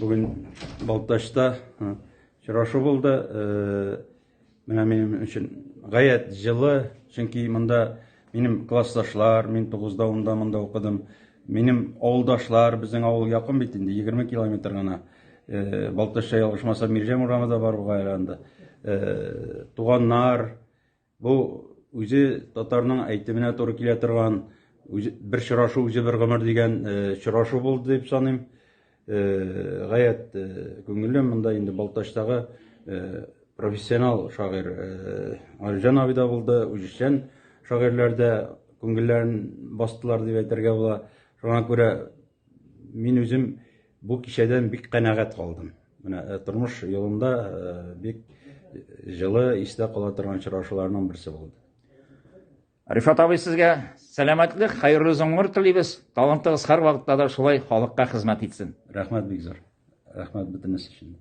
Bugün Bалташ'ta çırşı buldu. Менә benim için gayet жылы, çünkü mında benim klassdaşlar, мен 9-да 10-да mında okudum. Benim avuldaşlar, bizim avul yakın bitindi, 20 kilometr gana. Балташта ялгышмаса Миржем урамы да бар буга айланды. Туганнар, bu үзе татарның әйтеменә туры килә торган бер чырашу үзе бер гомер дигән чырашу булды дип саныйм. Gayet көңелле монда инде Балташтагы профессионал шагыйр Алижан abi да булды, үҗешчән шагыйрьләр дә күңелләрен бастылар дип әйтергә була. Шуңа күрә мин үзем бу кичәдән бик канәгать калдым. Менә тормыш юлында бик жылы истә кала торган чырашуларның берсе булды. Рифат абый, сезгә сәламәтлек, хәерле зуңгыр телибез. Талантыгыз һәр вакытта да шулай халыкка хезмәт итсен. Рәхмәт бик зур. Рәхмәт бөтенесе өчен.